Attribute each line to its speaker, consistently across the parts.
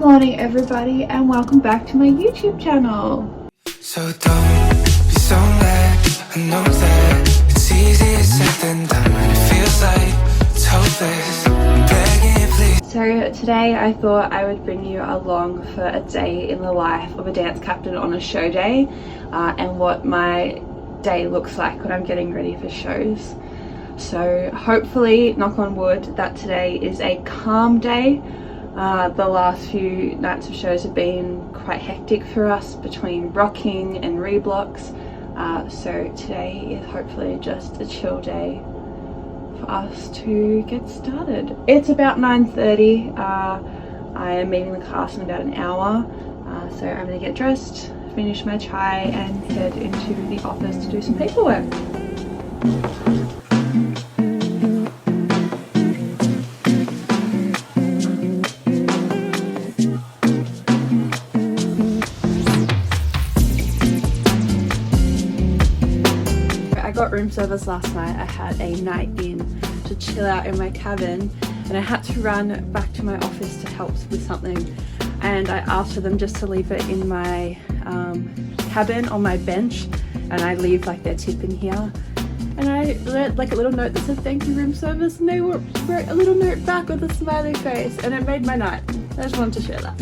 Speaker 1: morning everybody, and welcome back to my YouTube channel.
Speaker 2: So don't be so mad, I know that it's easier said than done, and it feels like it's hopeless. I'm begging, please.
Speaker 1: So today I thought I would bring you along for a day in the life of a dance captain on a show day, and what my day looks like when I'm getting ready for shows. So hopefully, knock on wood, that today is a calm day. The last few nights of shows have been quite hectic for us between rocking and reblocks, so today is hopefully just a chill day for us to get started. It's about 9:30. I am meeting the cast in about an hour, so I'm going to get dressed, finish my chai and head into the office to do some paperwork. Room service last night. I had a night in to chill out in my cabin, and I had to run back to my office to help with something, and I asked for them just to leave it in my cabin on my bench, and I leave like their tip in here, and I read like a little note that said thank you room service, and they wrote a little note back with a smiley face, and it made my night. I just wanted to share that.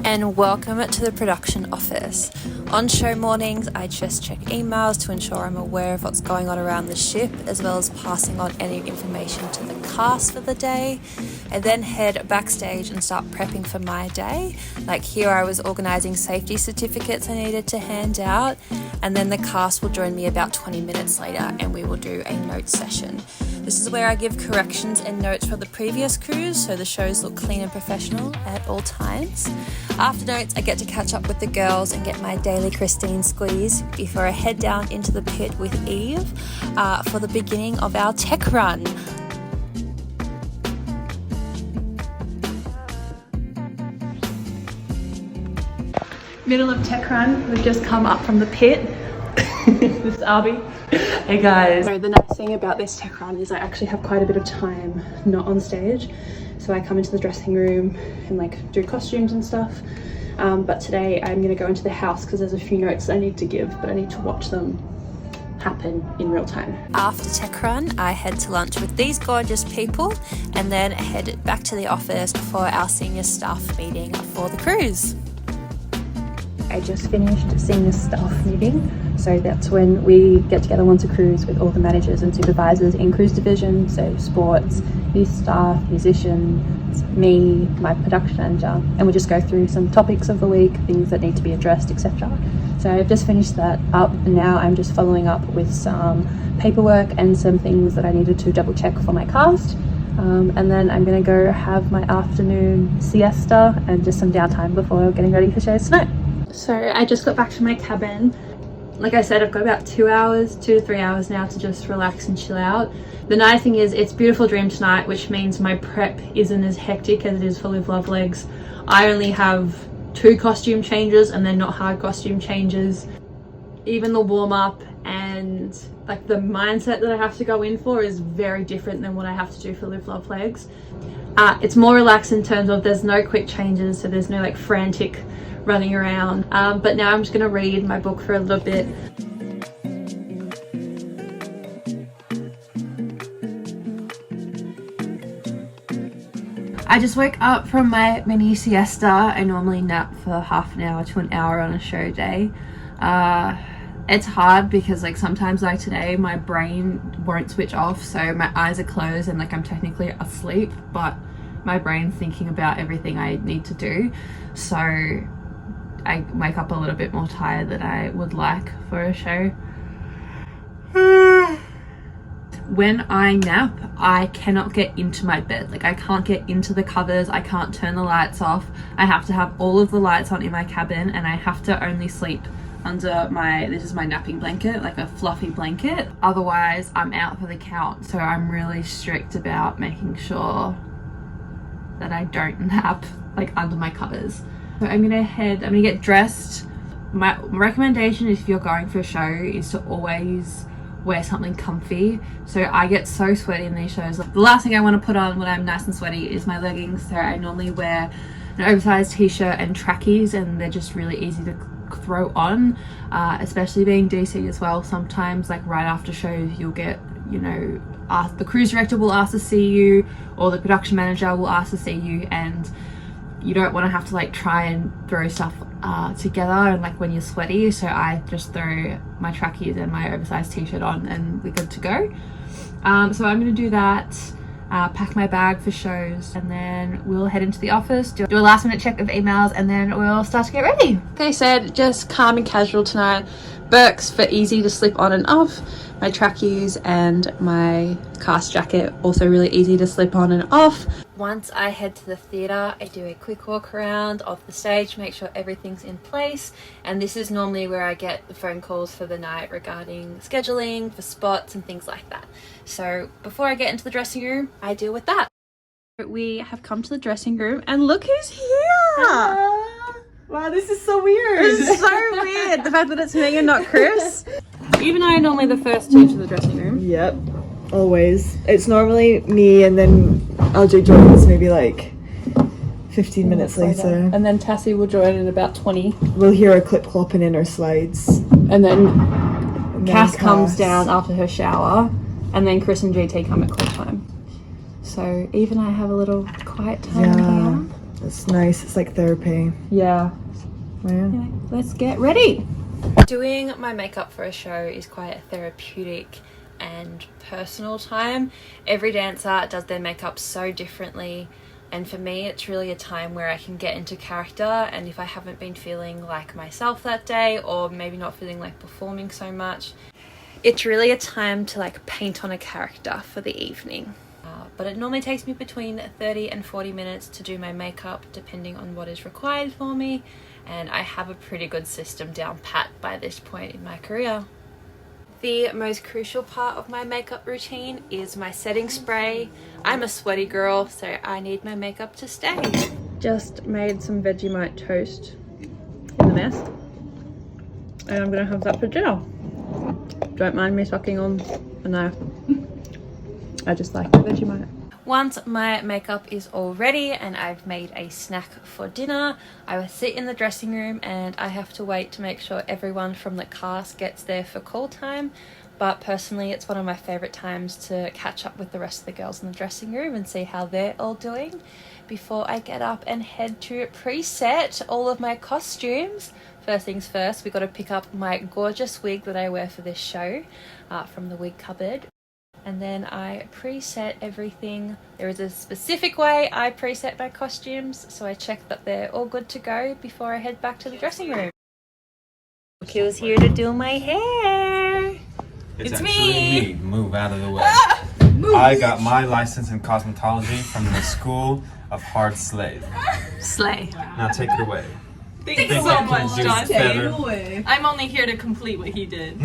Speaker 3: And welcome to the production office. On show mornings, I just check emails to ensure I'm aware of what's going on around the ship, as well as passing on any information to the cast for the day. I then head backstage and start prepping for my day. Like here, I was organising safety certificates I needed to hand out, and then the cast will join me about 20 minutes later and we will do a note session. This is where I give corrections and notes for the previous cruise, so the shows look clean and professional at all times. After notes, I get to catch up with the girls and get my daily Christine squeeze before I head down into the pit with Eve for the beginning of our tech run.
Speaker 1: Middle of tech run, we've just come up from the pit. This is Arby. Hey guys. So the nice thing about this tech run is I actually have quite a bit of time not on stage. So I come into the dressing room and like do costumes and stuff. But today I'm gonna go into the house because there's a few notes I need to give, but I need to watch them happen in real time.
Speaker 3: After tech run, I head to lunch with these gorgeous people and then head back to the office for our senior staff meeting for the cruise.
Speaker 1: I just finished senior staff meeting, so that's when we get together once a cruise with all the managers and supervisors in cruise division, so sports, youth staff, musicians, me, my production manager, and we just go through some topics of the week, things that need to be addressed, etc. So I've just finished that up, and now I'm just following up with some paperwork and some things that I needed to double check for my cast. And then I'm going to go have my afternoon siesta and just some downtime before getting ready for shows tonight. So I just got back to my cabin. Like I said, I've got about 2 to 3 hours now to just relax and chill out. The nice thing is it's Beautiful Dream tonight, which means my prep isn't as hectic as it is for Live Love Legs. I only have 2 costume changes and then not hard costume changes. Even the warm up and and like the mindset that I have to go in for is very different than what I have to do for Live Love Legs. It's more relaxed in terms of there's no quick changes, so there's no like frantic running around. But now I'm just gonna read my book for a little bit. I just woke up from my mini siesta. I normally nap for half an hour to an hour on a show day. It's hard because like sometimes like today my brain won't switch off, so my eyes are closed and like I'm technically asleep, but my brain's thinking about everything I need to do, so I wake up a little bit more tired than I would like for a show. When I nap, I cannot get into my bed. Like I can't get into the covers, I can't turn the lights off. I have to have all of the lights on in my cabin, and I have to only sleep under this is my napping blanket, like a fluffy blanket. Otherwise, I'm out for the count. So I'm really strict about making sure that I don't nap like under my covers. So I'm gonna get dressed. My recommendation if you're going for a show is to always wear something comfy. So I get so sweaty in these shows. The last thing I want to put on when I'm nice and sweaty is my leggings. So I normally wear an oversized t-shirt and trackies, and they're just really easy to throw on, especially being DC as well. Sometimes like right after shows you'll get, you know, the cruise director will ask to see you, or the production manager will ask to see you, and you don't want to have to like try and throw stuff together and like when you're sweaty. So I just throw my trackies and my oversized t-shirt on and we're good to go. So I'm gonna do that, pack my bag for shows, and then we'll head into the office, do a last minute check of emails, and then we'll start to get ready. Okay, said just calm and casual tonight. Birks for easy to slip on and off. My trackies and my cast jacket also really easy to slip on and off. Once I head to the theatre, I do a quick walk around of the stage, make sure everything's in place, and this is normally where I get the phone calls for the night regarding scheduling, for spots and things like that. So before I get into the dressing room, I deal with that. We have come to the dressing room and look who's here!
Speaker 4: Wow, this is so weird.
Speaker 1: This is so weird, the fact that it's me and not Chris. Even though I'm normally the first two to the dressing room.
Speaker 4: Yep, always. It's normally me, and then LJ joins maybe like 15 minutes later.
Speaker 1: And then Tassie will join in about 20.
Speaker 4: We'll hear her clip clopping in her slides.
Speaker 1: And then Cass comes down after her shower, and then Chris and GT come at call time. So Eve and I have a little quiet time here.
Speaker 4: It's nice. It's like therapy.
Speaker 1: Yeah.
Speaker 4: Yeah.
Speaker 1: Let's get ready. Doing my makeup for a show is quite a therapeutic and personal time. Every dancer does their makeup so differently, and for me it's really a time where I can get into character, and if I haven't been feeling like myself that day, or maybe not feeling like performing so much, it's really a time to like paint on a character for the evening. But it normally takes me between 30 and 40 minutes to do my makeup, depending on what is required for me, and I have a pretty good system down pat by this point in my career. The most crucial part of my makeup routine is my setting spray. I'm a sweaty girl, so I need my makeup to stay. Just made some Vegemite toast in the nest, and I'm gonna have that for dinner. Don't mind me sucking on a knife. I just like the Vegemite. Once my makeup is all ready and I've made a snack for dinner, I will sit in the dressing room, and I have to wait to make sure everyone from the cast gets there for call time. But personally, it's one of my favourite times to catch up with the rest of the girls in the dressing room and see how they're all doing before I get up and head to preset all of my costumes. First things first, we got to pick up my gorgeous wig that I wear for this show from the wig cupboard. And then I preset everything. There is a specific way I preset my costumes, so I check that they're all good to go before I head back to the dressing room. He was here to do my hair.
Speaker 5: It's me. Move out of the way. I got my license in cosmetology from the School of Hard Slave.
Speaker 1: Slay.
Speaker 5: Now take it away.
Speaker 6: Thanks so much, John. I'm only here to complete what he did.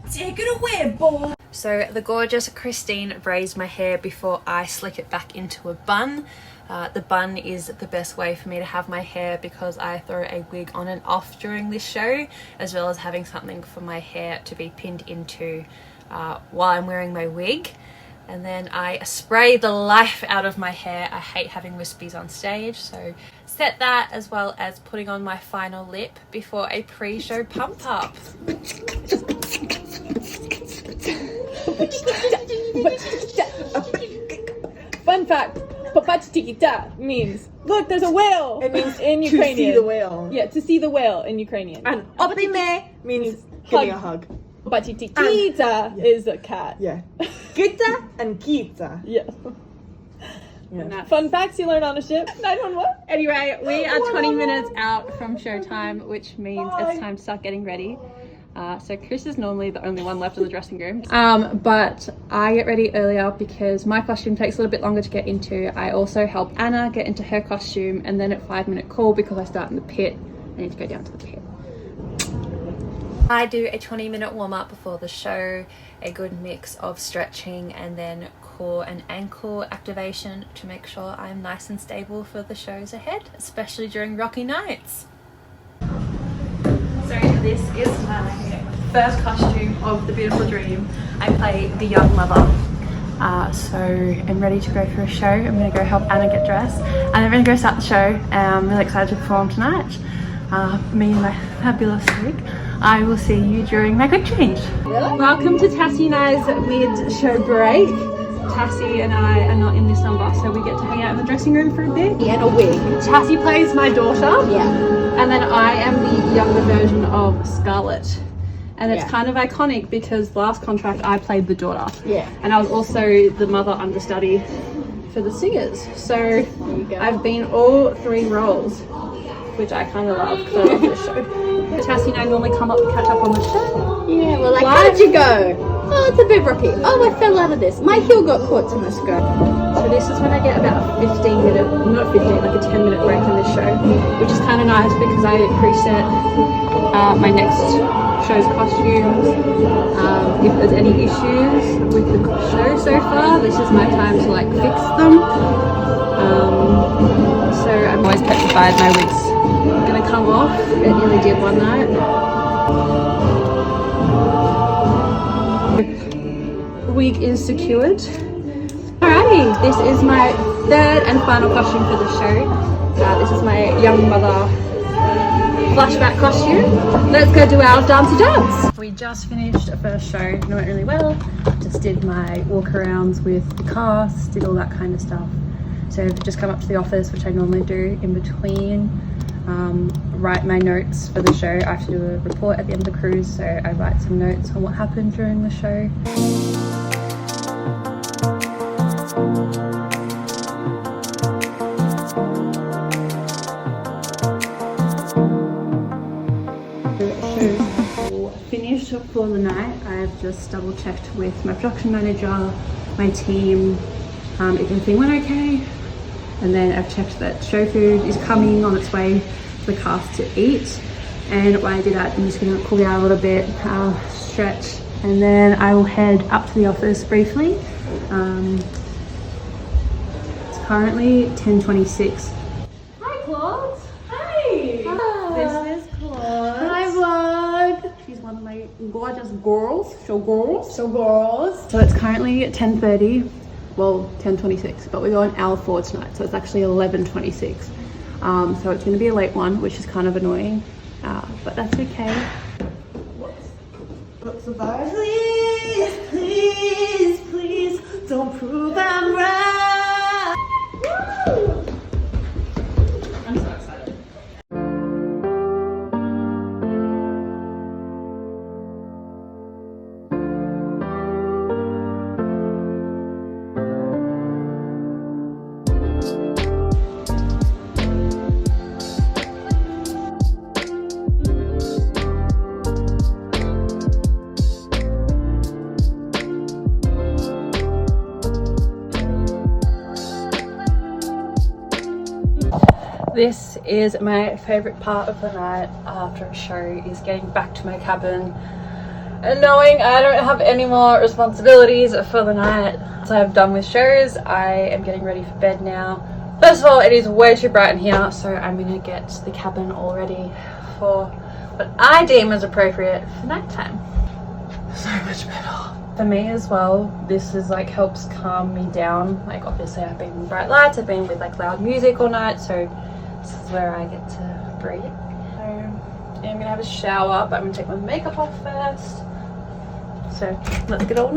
Speaker 4: Take it away, boy.
Speaker 3: So the gorgeous Christine braids my hair before I slick it back into a bun. The bun is the best way for me to have my hair because I throw a wig on and off during this show, as well as having something for my hair to be pinned into while I'm wearing my wig. And then I spray the life out of my hair. I hate having wispies on stage, so set that as well as putting on my final lip before a pre-show pump up.
Speaker 1: Fun fact, papachtikita means, look, there's a whale.
Speaker 4: It means
Speaker 1: in
Speaker 4: to
Speaker 1: Ukrainian.
Speaker 4: see the whale.
Speaker 1: Yeah, to see the whale in Ukrainian.
Speaker 4: And opime means give me a hug.
Speaker 1: Papachtikita is a cat.
Speaker 4: Yeah. Kita and kita.
Speaker 1: Yeah.
Speaker 4: Yeah.
Speaker 1: Fun facts you learn on a ship. 911. Anyway, we are 20 minutes out from showtime, which means it's time to start getting ready. So Chris is normally the only one left in the dressing room. But I get ready earlier because my costume takes a little bit longer to get into. I also help Anna get into her costume, and then at 5-minute call, because I start in the pit, I need to go down to the pit.
Speaker 3: I do a 20-minute warm-up before the show, a good mix of stretching and then core and ankle activation to make sure I'm nice and stable for the shows ahead, especially during rocky nights. So this is my first costume of The Beautiful Dream. I play the young mother. So I'm ready to go for a show. I'm going to go help Anna get dressed and then we're going to go start the show. I'm really excited to perform tonight. Me and my fabulous wig. I will see you during my quick change. Welcome to Tassie and I's mid-show break. Tassie and I are not in this number, so we get to hang out in the dressing room for a bit.
Speaker 7: Yeah, and a wig.
Speaker 1: Tassie plays my daughter.
Speaker 7: Yeah.
Speaker 1: And then I am the younger version of Scarlett. And it's
Speaker 7: Yeah.
Speaker 1: kind of iconic because last contract I played the daughter.
Speaker 7: Yeah.
Speaker 1: And I was also the mother understudy for the singers. So
Speaker 7: There you go.
Speaker 1: I've been all 3 roles, which I kind of love because I love this show. Tassie and I normally come up to catch up on the show.
Speaker 7: Yeah, well, like,
Speaker 1: Why?
Speaker 7: how did you go? Oh, it's a bit rocky. Oh, I fell out of this. My heel got caught in the skirt.
Speaker 1: So this is when I get about a 15-minute, not 15, like a 10-minute break in this show, which is kind of nice because I preset my next show's costumes. If there's any issues with the show so far, this is my time to like fix them. So I'm always petrified my wig's gonna come off. It nearly did one night. Wig is secured. Alrighty, this is my 3rd and final costume for the show. This is my young mother flashback costume. Let's go do our dancey dance. We just finished a first show, it went really well. Just did my walk arounds with the cast, did all that kind of stuff. So I've just come up to the office, which I normally do in between, write my notes for the show. I have to do a report at the end of the cruise, so I write some notes on what happened during the show. Finished for the night. I've just double checked with my production manager, my team, if everything went okay, and then I've checked that show food is coming on its way for the cast to eat. And while I do that, I'm just going to cool down a little bit, stretch, and then I will head up to the office briefly. It's currently 10:26. Hi Claude! Hi! This is Claude.
Speaker 7: Hi, vlog.
Speaker 1: She's one of my gorgeous girls, show girls.
Speaker 7: So
Speaker 1: it's currently 10:30, well 10:26, but we're going hour forward tonight, so it's actually 11:26. So it's going to be a late one, which is kind of annoying, but that's okay.
Speaker 4: What's the vibe? Please, please, please, don't prove I'm right. Woo!
Speaker 1: I'm so excited. This is my favourite part of the night after a show, is getting back to my cabin, And knowing I don't have any more responsibilities for the night, so I'm done with shows, I am getting ready for bed now. First of all, it is way too bright in here, so I'm gonna get the cabin all ready for what I deem as appropriate for nighttime. So much better. For me as well, this is like helps calm me down. Like obviously I've been in bright lights, I've been with like loud music all night, so this is where I get to breathe. So I'm gonna have a shower, but I'm gonna take my makeup off first. So let's get on.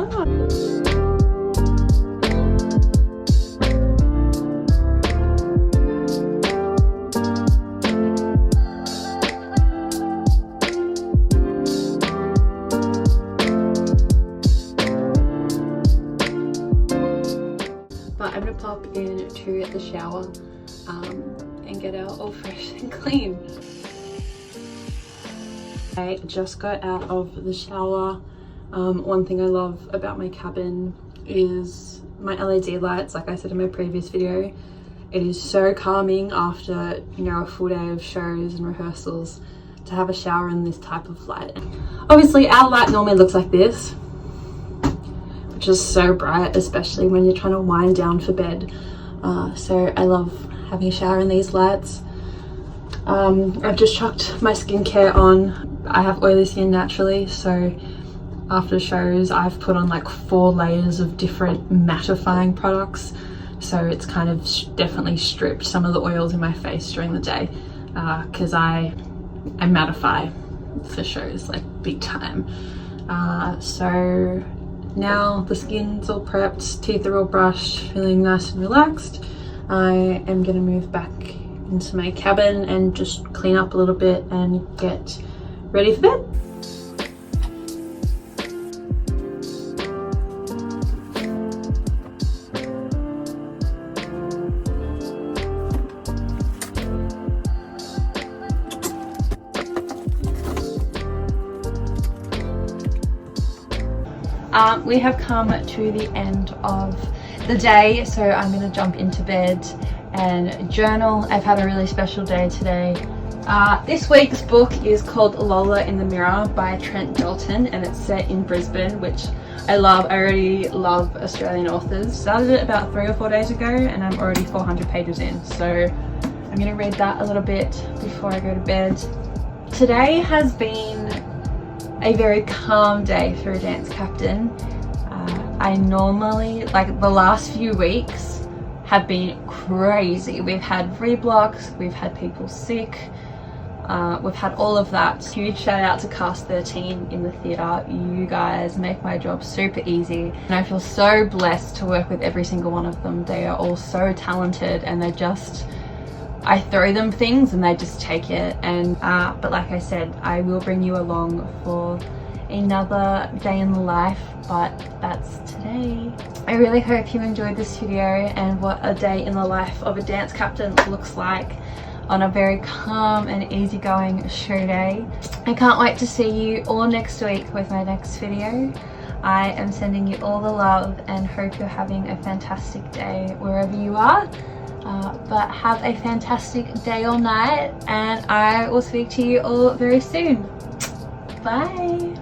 Speaker 1: But I'm gonna pop into the shower and get out all fresh and clean. I just got out of the shower. One thing I love about my cabin is my LED lights. Like I said in my previous video, it is so calming after, you know, a full day of shows and rehearsals to have a shower in this type of light. Obviously our light normally looks like this, which is so bright, especially when you're trying to wind down for bed. So I love having a shower in these lights. I've just chucked my skincare on. I have oily skin naturally, so after shows I've put on like 4 layers of different mattifying products, so it's kind of definitely stripped some of the oils in my face during the day, because I mattify for shows like big time. So now the skin's all prepped, teeth are all brushed, feeling nice and relaxed. I am gonna move back into my cabin and just clean up a little bit and get ready for bed. We have come to the end of the day, so I'm going to jump into bed and journal. I've had a really special day today. This week's book is called Lola in the Mirror by Trent Dalton, and it's set in Brisbane, which I love. I already love Australian authors. Started it about 3 or 4 days ago and I'm already 400 pages in, so I'm going to read that a little bit before I go to bed. Today has been a very calm day for a dance captain. I normally, like the last few weeks have been crazy. We've had reblocks, we've had people sick, we've had all of that. Huge shout out to Cast 13 in the theatre. You guys make my job super easy, and I feel so blessed to work with every single one of them. They are all so talented, and they just, I throw them things and they just take it. And but like I said, I will bring you along for another day in the life, but that's today. I really hope you enjoyed this video and what a day in the life of a dance captain looks like on a very calm and easygoing show day. I can't wait to see you all next week with my next video. I am sending you all the love and hope you're having a fantastic day wherever you are. But have a fantastic day or night, and I will speak to you all very soon. Bye.